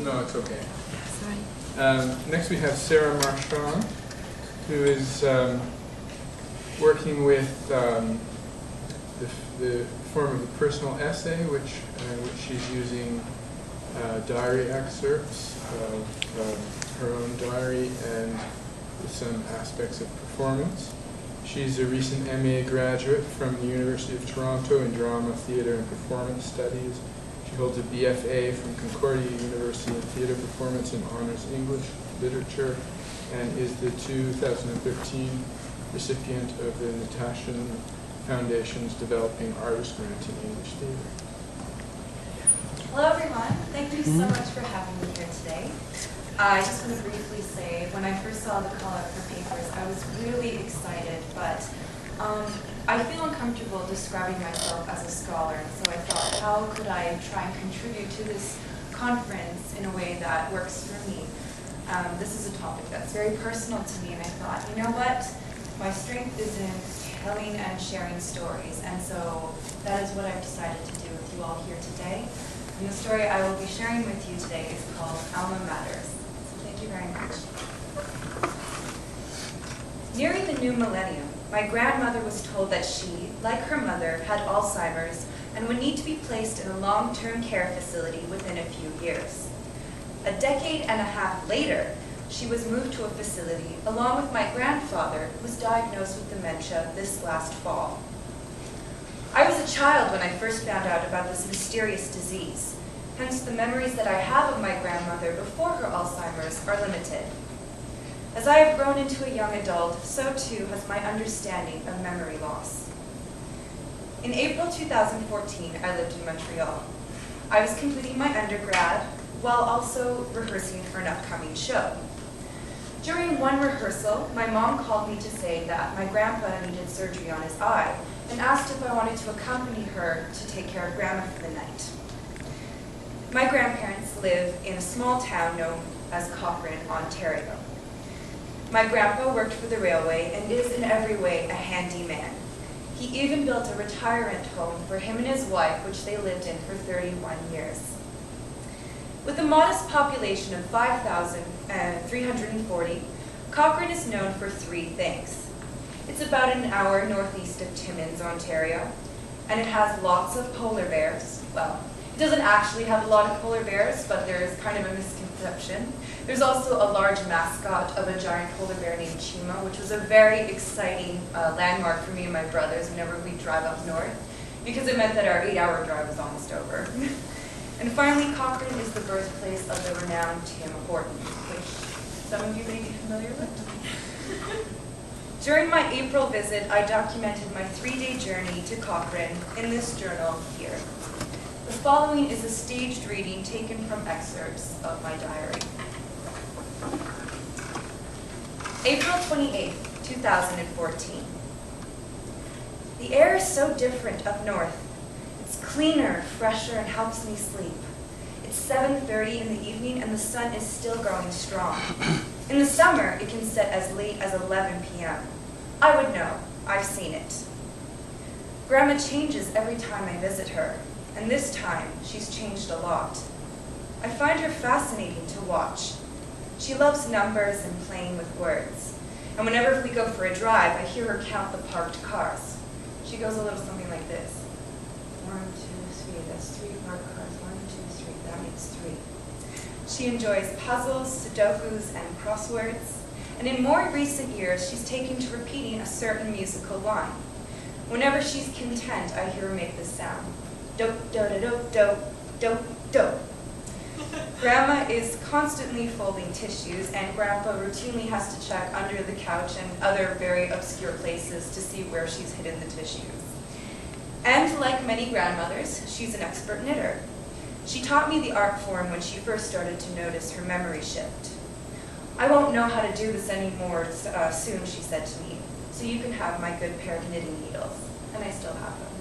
No, it's okay. Sorry. Next we have Sarah Marchand, who is working with the form of a personal essay, which she's using diary excerpts of her own diary and some aspects of performance. She's a recent MA graduate from the University of Toronto in Drama, Theatre, and Performance Studies. She holds a BFA from Concordia University in Theatre Performance and Honors English Literature, and is the 2013 recipient of the Natasha Foundation's Developing Artist Grant in English Theatre. Hello everyone, thank you so much for having me here today. I just want to briefly say, when I first saw the call out for papers, I was really excited, but I feel uncomfortable describing myself as a scholar, so I thought, how could I try and contribute to this conference in a way that works for me? This is a topic that's very personal to me, and I thought, you know what? My strength is in telling and sharing stories, and so that is what I've decided to do with you all here today. And the story I will be sharing with you today is called Alma Matters. So thank you very much. Nearing the new millennium, my grandmother was told that she, like her mother, had Alzheimer's and would need to be placed in a long-term care facility within a few years. A decade and a half later, she was moved to a facility along with my grandfather, who was diagnosed with dementia this last fall. I was a child when I first found out about this mysterious disease. Hence, the memories that I have of my grandmother before her Alzheimer's are limited. As I have grown into a young adult, so too has my understanding of memory loss. In April 2014, I lived in Montreal. I was completing my undergrad while also rehearsing for an upcoming show. During one rehearsal, my mom called me to say that my grandpa needed surgery on his eye and asked if I wanted to accompany her to take care of Grandma for the night. My grandparents live in a small town known as Cochrane, Ontario. My grandpa worked for the railway and is in every way a handy man. He even built a retirement home for him and his wife, which they lived in for 31 years. With a modest population of 5,340, Cochrane is known for three things. It's about an hour northeast of Timmins, Ontario, and it has lots of polar bears. Well, it doesn't actually have a lot of polar bears, but there is kind of a misconception. There's also a large mascot of a giant polar bear named Chima, which was a very exciting landmark for me and my brothers whenever we drive up north, because it meant that our 8-hour drive was almost over. And finally, Cochrane is the birthplace of the renowned Tim Hortons, which some of you may be familiar with. During my April visit, I documented my 3-day journey to Cochrane in this journal here. The following is a staged reading taken from excerpts of my diary. April 28, 2014. The air is so different up north. It's cleaner, fresher, and helps me sleep. It's 7:30 in the evening and the sun is still growing strong. In the summer, it can set as late as 11 p.m. I would know. I've seen it. Grandma changes every time I visit her, and this time she's changed a lot. I find her fascinating to watch. She loves numbers and playing with words. And whenever we go for a drive, I hear her count the parked cars. She goes a little something like this. 1, 2, 3, that's 3 parked cars. 1, 2, 3, that makes 3. She enjoys puzzles, sudokus, and crosswords. And in more recent years, she's taken to repeating a certain musical line. Whenever she's content, I hear her make this sound. Do, do, do, do, do, do, do. Grandma is constantly folding tissues, and Grandpa routinely has to check under the couch and other very obscure places to see where she's hidden the tissues. And like many grandmothers, she's an expert knitter. She taught me the art form when she first started to notice her memory shift. I won't know how to do this anymore soon, she said to me, so you can have my good pair of knitting needles. And I still have them.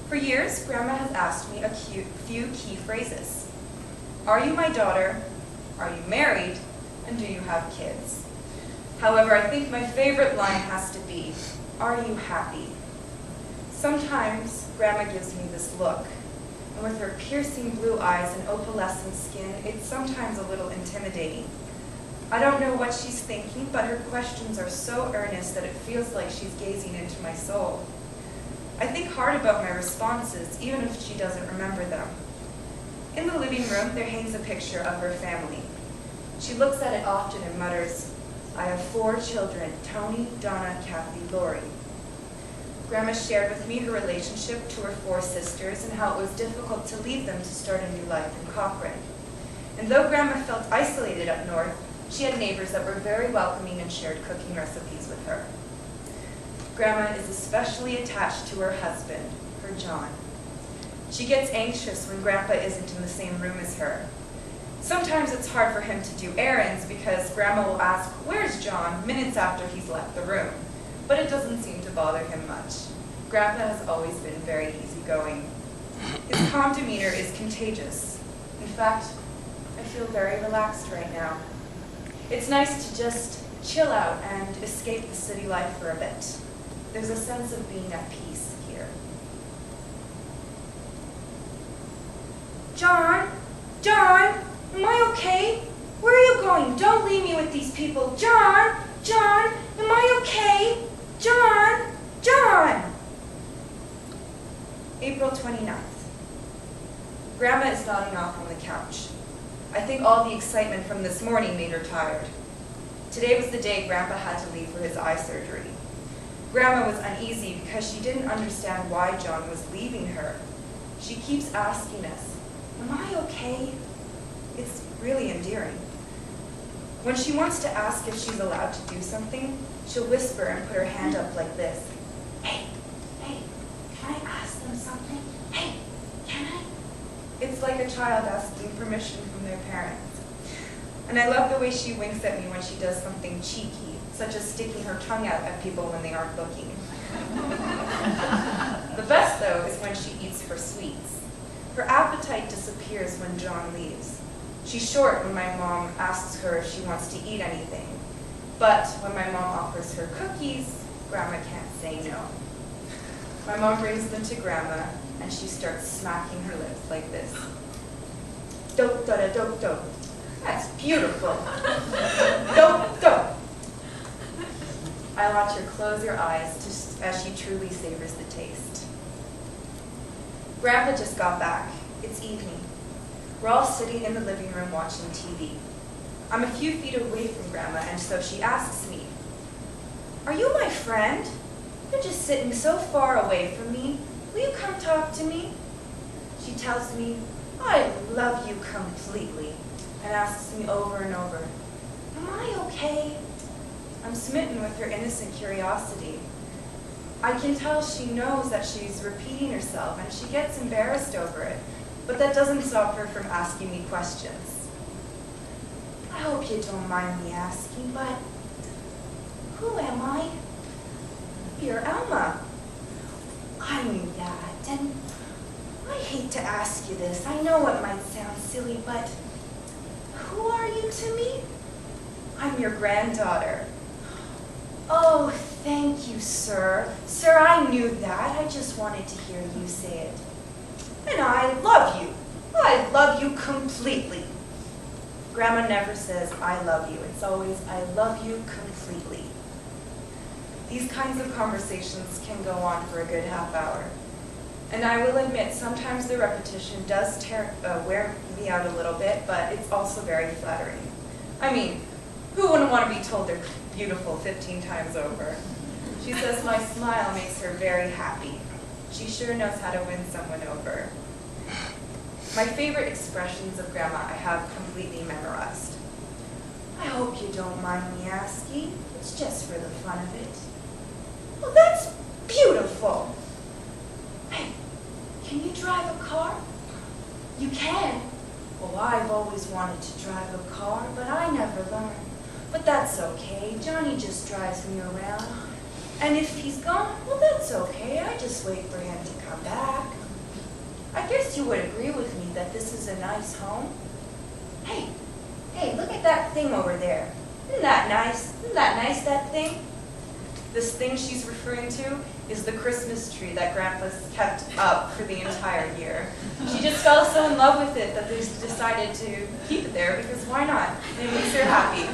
For years, Grandma has asked me a few key phrases. Are you my daughter? Are you married? And do you have kids? However, I think my favorite line has to be, are you happy? Sometimes, Grandma gives me this look. and with her piercing blue eyes and opalescent skin, it's sometimes a little intimidating. I don't know what she's thinking, but her questions are so earnest that it feels like she's gazing into my soul. I think hard about my responses, even if she doesn't remember them. In the living room, there hangs a picture of her family. She looks at it often and mutters, "I have 4 children, Tony, Donna, Kathy, Laurier." Grandma shared with me her relationship to her 4 sisters and how it was difficult to leave them to start a new life in Cochrane. And though Grandma felt isolated up north, she had neighbors that were very welcoming and shared cooking recipes with her. Grandma is especially attached to her husband, her John. She gets anxious when Grandpa isn't in the same room as her. Sometimes it's hard for him to do errands because Grandma will ask, "Where's John?" minutes after he's left the room, but it doesn't seem to bother him much. Grandpa has always been very easygoing. His calm demeanor is contagious. In fact, I feel very relaxed right now. It's nice to just chill out and escape the city life for a bit. There's a sense of being at peace here. John? John? Am I okay? Where are you going? Don't leave me with these people. John? John? Am I okay? John? John? April 29th. Grandma is nodding off on the couch. I think all the excitement from this morning made her tired. Today was the day Grandpa had to leave for his eye surgery. Grandma was uneasy because she didn't understand why John was leaving her. She keeps asking us, "Am I okay?" It's really endearing. When she wants to ask if she's allowed to do something, she'll whisper and put her hand up like this. "Hey, hey, can I ask them something? Hey, can I?" It's like a child asking permission from their parents. And I love the way she winks at me when she does something cheeky, such as sticking her tongue out at people when they aren't looking. The best, though, is when she eats her sweets. Her appetite disappears when John leaves. She's short when my mom asks her if she wants to eat anything. But when my mom offers her cookies, Grandma can't say no. My mom brings them to Grandma, and she starts smacking her lips like this. "Dope, da, da, dope, dope. That's beautiful. Dope, dope." I watch her close her eyes as she truly savors the taste. Grandpa just got back. It's evening. We're all sitting in the living room watching TV. I'm a few feet away from Grandma, and so she asks me, "Are you my friend? You're just sitting so far away from me. Will you come talk to me?" She tells me, "I love you completely," and asks me over and over, "Am I okay?" I'm smitten with her innocent curiosity. I can tell she knows that she's repeating herself, and she gets embarrassed over it, but that doesn't stop her from asking me questions. "I hope you don't mind me asking, but who am I?" "You're Alma." "I knew that, and I hate to ask you this. I know it might sound silly, but who are you to me?" "I'm your granddaughter." "Oh, thank you, sir. Sir, I knew that. I just wanted to hear you say it." "And I love you. I love you completely." Grandma never says, "I love you." It's always, "I love you completely." These kinds of conversations can go on for a good half hour. And I will admit, sometimes the repetition does wear me out a little bit, but it's also very flattering. I mean, who wouldn't want to be told they're beautiful 15 times over? She says my smile makes her very happy. She sure knows how to win someone over. My favorite expressions of Grandma I have completely memorized. "I hope you don't mind me asking. It's just for the fun of it." "Well, that's beautiful." "Hey, can you drive a car?" "You can." "Well, I've always wanted to drive a car, but I never learned. But that's okay. Johnny just drives me around. And if he's gone, well, that's okay. I just wait for him to come back." I guess you would agree with me that this is a nice home. Hey, look at that thing over there. Isn't that nice? Isn't that nice, that thing? This thing she's referring to is the Christmas tree that Grandpa's kept up for the entire year. She just fell so in love with it that they decided to keep it there because why not? It makes her happy.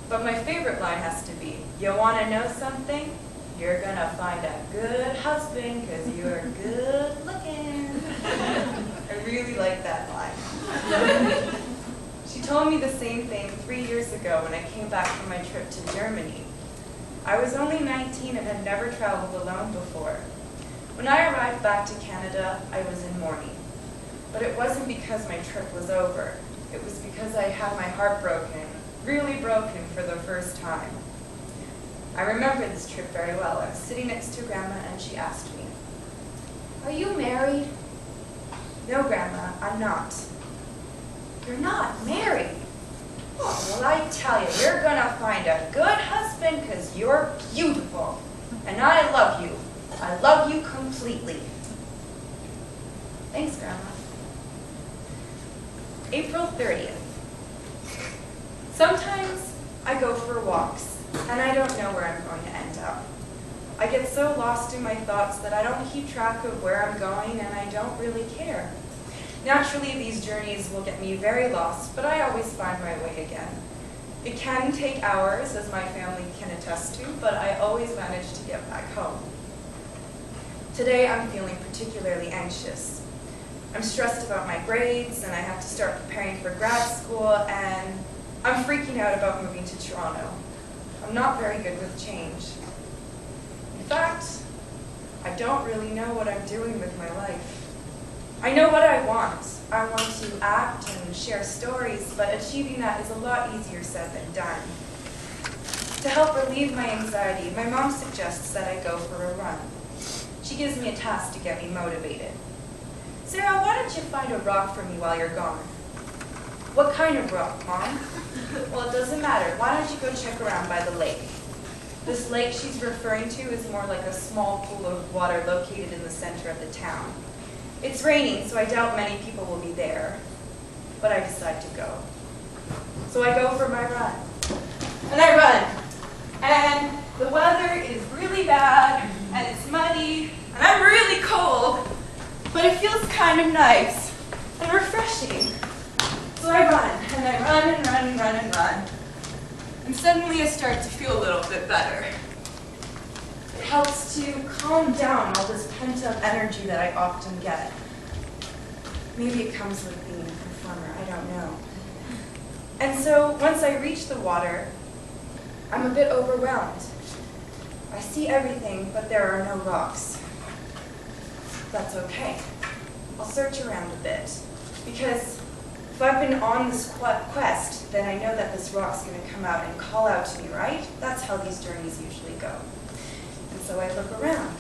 But my favorite line has to be, you want to know something? You're going to find a good husband because you're good looking. I really like that line. She told me the same thing 3 years ago when I came back from my trip to Germany. I was only 19 and had never traveled alone before. When I arrived back to Canada, I was in mourning. But it wasn't because my trip was over. It was because I had my heart broken, really broken for the first time. I remember this trip very well. I was sitting next to Grandma and she asked me, "Are you married?" "No, Grandma, I'm not." "You're not married? Oh, well, I tell you, you're going to find a good husband because you're beautiful. And I love you. I love you completely." Thanks, Grandma. April 30th. Sometimes I go for walks, and I don't know where I'm going to end up. I get so lost in my thoughts that I don't keep track of where I'm going, and I don't really care. Naturally, these journeys will get me very lost, but I always find my way again. It can take hours, as my family can attest to, but I always manage to get back home. Today, I'm feeling particularly anxious. I'm stressed about my grades, and I have to start preparing for grad school, and I'm freaking out about moving to Toronto. I'm not very good with change. In fact, I don't really know what I'm doing with my life. I know what I want. I want to act and share stories, but achieving that is a lot easier said than done. To help relieve my anxiety, my mom suggests that I go for a run. She gives me a task to get me motivated. "Sarah, why don't you find a rock for me while you're gone?" "What kind of rock, Mom?" "Well, it doesn't matter. Why don't you go check around by the lake?" This lake she's referring to is more like a small pool of water located in the center of the town. It's raining, so I doubt many people will be there, but I decide to go. So I go for my run, and I run, and the weather is really bad, and it's muddy, and I'm really cold, but it feels kind of nice and refreshing. So I run, and I run and run and run and run, and suddenly I start to feel a little bit better. It helps to calm down all this pent-up energy that I often get. Maybe it comes with being a performer, I don't know. And so once I reach the water, I'm a bit overwhelmed. I see everything, but there are no rocks. That's okay. I'll search around a bit, because if I've been on this quest, then I know that this rock's going to come out and call out to me, right? That's how these journeys usually go. And so I look around.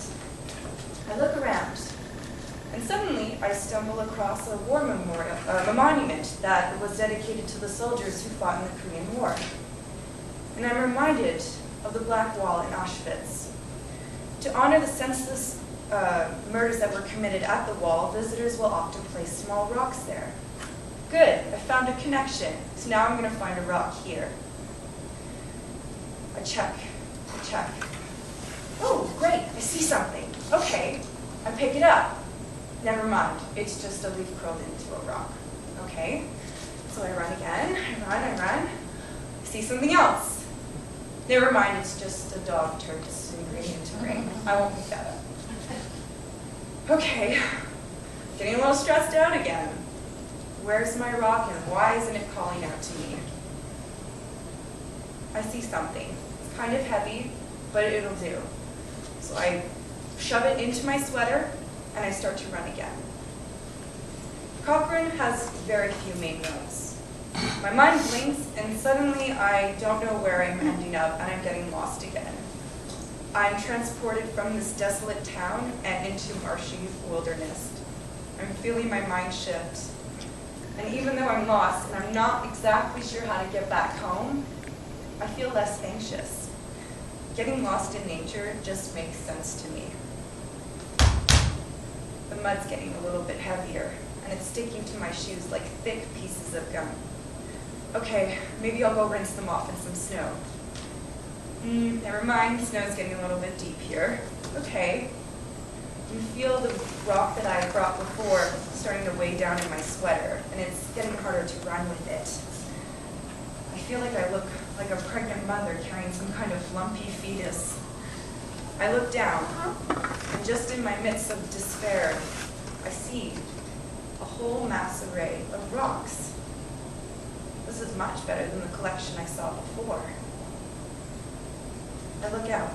And suddenly I stumble across a war memorial, a monument that was dedicated to the soldiers who fought in the Korean War. And I'm reminded of the Black Wall in Auschwitz. To honor the senseless murders that were committed at the wall, visitors will often place small rocks there. Good, I found a connection. So now I'm going to find a rock here. I check. Oh, great, I see something. Okay, I pick it up. Never mind, it's just a leaf curled into a rock. Okay, so I run again, I run. I see something else. Never mind, it's just a dog turned green into grain. I won't pick that up. Okay, getting a little stressed out again. Where's my rock and why isn't it calling out to me? I see something. It's kind of heavy, but it'll do. So I shove it into my sweater and I start to run again. Cochrane has very few main roads. My mind blinks and suddenly I don't know where I'm ending up and I'm getting lost again. I'm transported from this desolate town and into marshy wilderness. I'm feeling my mind shift. And even though I'm lost and I'm not exactly sure how to get back home, I feel less anxious. Getting lost in nature just makes sense to me. The mud's getting a little bit heavier, and it's sticking to my shoes like thick pieces of gum. Okay, maybe I'll go rinse them off in some snow. Never mind, the snow's getting a little bit deep here. Okay. You feel the rock that I brought before starting to weigh down in my sweater, and it's getting harder to run with it. I feel like I look like a pregnant mother carrying some kind of lumpy fetus. I look down, and just in my midst of despair, I see a whole mass array of rocks. This is much better than the collection I saw before. I look out,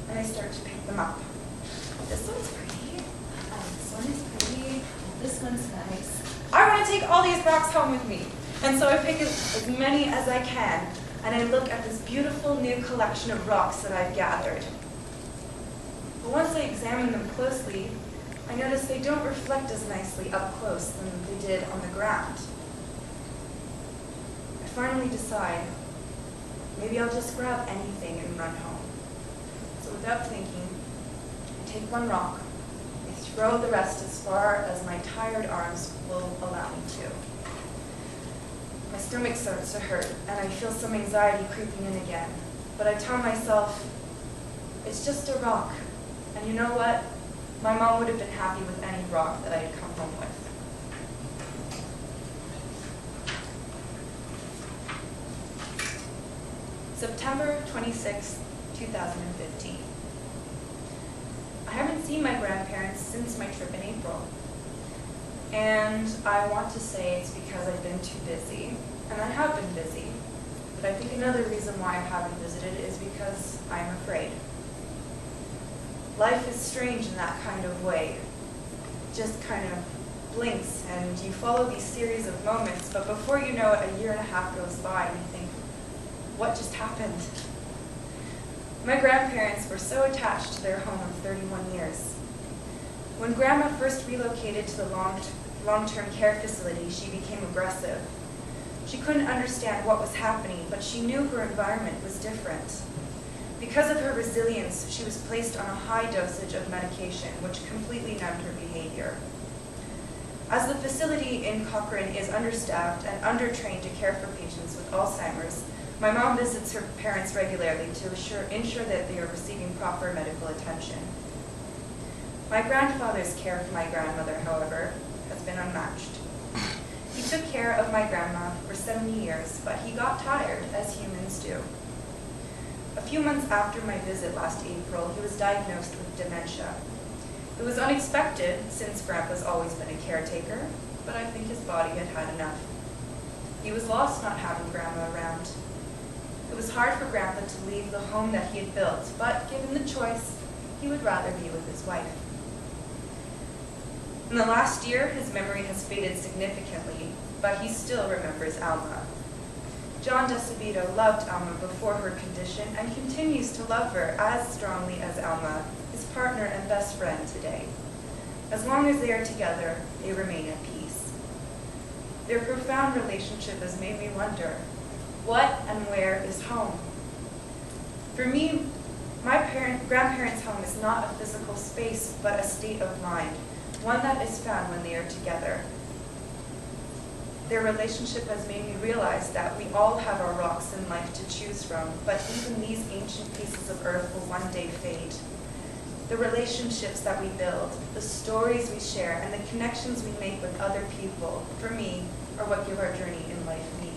and I start to pick them up. This one's pretty, this one is pretty, this one's nice. I want to take all these rocks home with me. And so I pick as many as I can, and I look at this beautiful new collection of rocks that I've gathered. But once I examine them closely, I notice they don't reflect as nicely up close than they did on the ground. I finally decide, maybe I'll just grab anything and run home. So without thinking, I take one rock, I throw the rest as far as my tired arms will allow me to. My stomach starts to hurt, and I feel some anxiety creeping in again. But I tell myself, it's just a rock. And you know what? My mom would have been happy with any rock that I had come home with. September 26, 2015. I haven't seen my grandparents since my trip in April. And I want to say it's because I've been too busy. And I have been busy. But I think another reason why I haven't visited is because I'm afraid. Life is strange in that kind of way. It just kind of blinks and you follow these series of moments, but before you know it, a year and a half goes by and you think, what just happened? My grandparents were so attached to their home of 31 years. When Grandma first relocated to the long-term care facility, she became aggressive. She couldn't understand what was happening, but she knew her environment was different. Because of her resilience, she was placed on a high dosage of medication, which completely numbed her behavior. As the facility in Cochrane is understaffed and undertrained to care for patients with Alzheimer's, my mom visits her parents regularly to ensure that they are receiving proper medical attention. My grandfather's care for my grandmother, however, has been unmatched. He took care of my grandma for 70 years, but he got tired, as humans do. A few months after my visit last April, he was diagnosed with dementia. It was unexpected, since Grandpa's always been a caretaker, but I think his body had had enough. He was lost not having Grandma around. It was hard for Grandpa to leave the home that he had built, but given the choice, he would rather be with his wife. In the last year, his memory has faded significantly, but he still remembers Alma. John DeCivito loved Alma before her condition and continues to love her as strongly as Alma, his partner and best friend today. As long as they are together, they remain at peace. Their profound relationship has made me wonder, what and where is home? For me, my grandparents' home is not a physical space, but a state of mind, one that is found when they are together. Their relationship has made me realize that we all have our rocks in life to choose from, but even these ancient pieces of earth will one day fade. The relationships that we build, the stories we share, and the connections we make with other people, for me, are what give our journey in life meaning.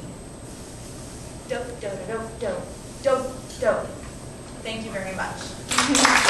Dope, dope, dope, dope, dope, dope. Thank you very much.